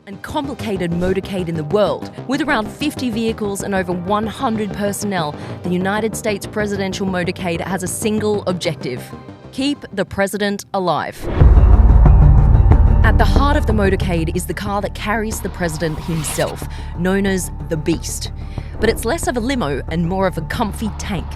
and complicated motorcade in the world. With around 50 vehicles and over 100 personnel, the United States presidential motorcade has a single objective: keep the president alive. At the heart of the motorcade is the car that carries the president himself, known as the Beast. But it's less of a limo and more of a comfy tank.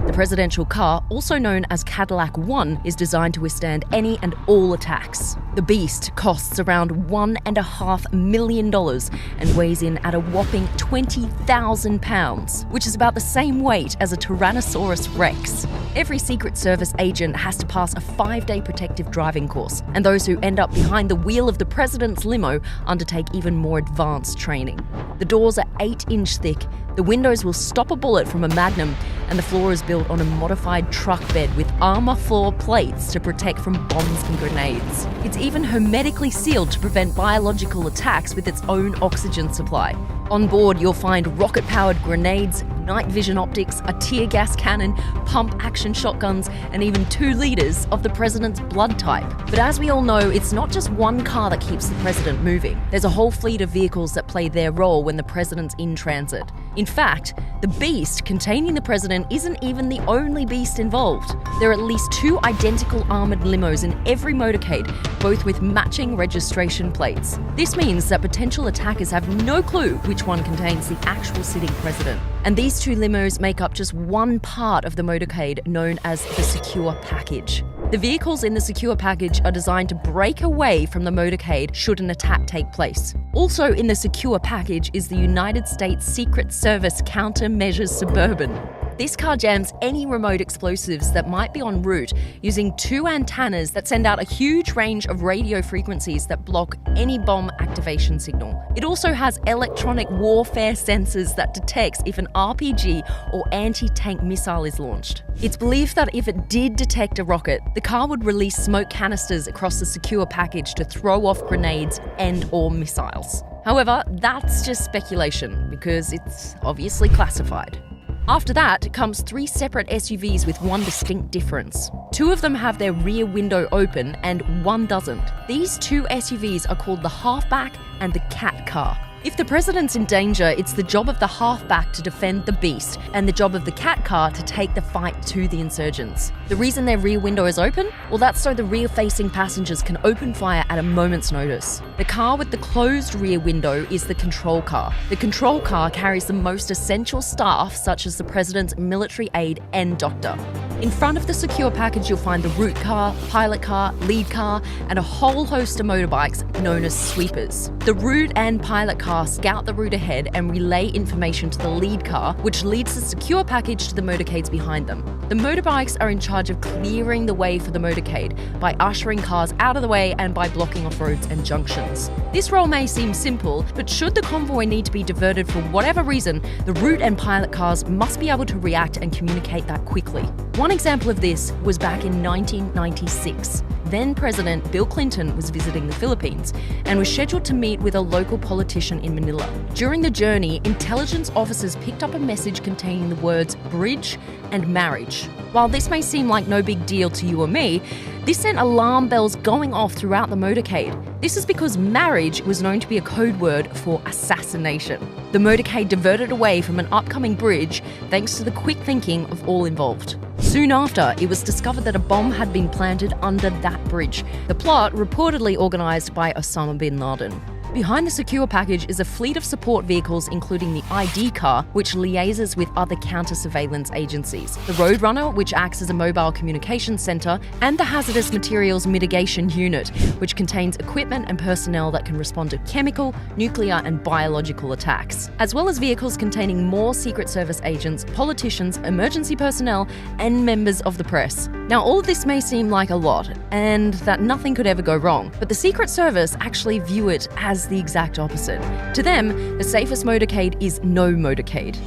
The presidential car, also known as Cadillac One, is designed to withstand any and all attacks. The Beast costs around $1.5 million and weighs in at a whopping 20,000 pounds, which is about the same weight as a Tyrannosaurus Rex. Every Secret Service agent has to pass a 5-day protective driving course, and those who end up behind the wheel of the president's limo undertake even more advanced training. The doors are 8-inch thick, the windows will stop a bullet from a Magnum, and the floor is built on a modified truck bed with armor floor plates to protect from bombs and grenades. It's even hermetically sealed to prevent biological attacks with its own oxygen supply. On board, you'll find rocket-powered grenades, night vision optics, a tear gas cannon, pump-action shotguns, and even 2 liters of the president's blood type. But as we all know, it's not just one car that keeps the president moving. There's a whole fleet of vehicles that play their role when the president's in transit. In fact, the Beast containing the president isn't even the only beast involved. There are at least 2 identical armoured limos in every motorcade, both with matching registration plates. This means that potential attackers have no clue which one contains the actual sitting president. And these 2 limos make up just one part of the motorcade known as the secure package. The vehicles in the secure package are designed to break away from the motorcade should an attack take place. Also in the secure package is the United States Secret Service Countermeasures Suburban. This car jams any remote explosives that might be en route using 2 antennas that send out a huge range of radio frequencies that block any bomb activation signal. It also has electronic warfare sensors that detects if an RPG or anti-tank missile is launched. It's believed that if it did detect a rocket, the car would release smoke canisters across the secure package to throw off grenades and/or missiles. However, that's just speculation because it's obviously classified. After that comes 3 separate SUVs with one distinct difference. 2 of them have their rear window open and 1 doesn't. These 2 SUVs are called the Halfback and the Cat Car. If the president's in danger, it's the job of the Halfback to defend the Beast and the job of the Cat Car to take the fight to the insurgents. The reason their rear window is open? Well, that's so the rear-facing passengers can open fire at a moment's notice. The car with the closed rear window is the control car. The control car carries the most essential staff, such as the president's military aide and doctor. In front of the secure package, you'll find the route car, pilot car, lead car, and a whole host of motorbikes known as sweepers. The route and pilot car scout the route ahead and relay information to the lead car, which leads the secure package to the motorcades behind them. The motorbikes are in charge of clearing the way for the motorcade by ushering cars out of the way and by blocking off roads and junctions. This role may seem simple, but should the convoy need to be diverted for whatever reason, the route and pilot cars must be able to react and communicate that quickly. One example of this was back in 1996. Then President Bill Clinton was visiting the Philippines and was scheduled to meet with a local politician in Manila. During the journey, intelligence officers picked up a message containing the words bridge and marriage. While this may seem like no big deal to you or me, this sent alarm bells going off throughout the motorcade. This is because marriage was known to be a code word for assassination. The motorcade diverted away from an upcoming bridge thanks to the quick thinking of all involved. Soon after, it was discovered that a bomb had been planted under that bridge, the plot reportedly organised by Osama bin Laden. Behind the secure package is a fleet of support vehicles including the ID car, which liaises with other counter-surveillance agencies, the Roadrunner, which acts as a mobile communications centre, and the Hazardous Materials Mitigation Unit, which contains equipment and personnel that can respond to chemical, nuclear and biological attacks, as well as vehicles containing more Secret Service agents, politicians, emergency personnel and members of the press. Now, all of this may seem like a lot, and that nothing could ever go wrong, but the Secret Service actually view it as the exact opposite. To them, the safest motorcade is no motorcade.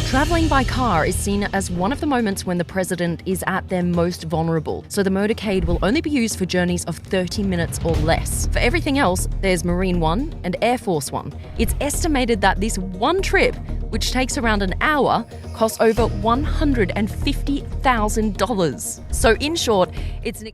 Travelling by car is seen as one of the moments when the president is at their most vulnerable, so the motorcade will only be used for journeys of 30 minutes or less. For everything else, there's Marine One and Air Force One. It's estimated that this one trip, which takes around an hour, costs over $150,000. So in short, it's an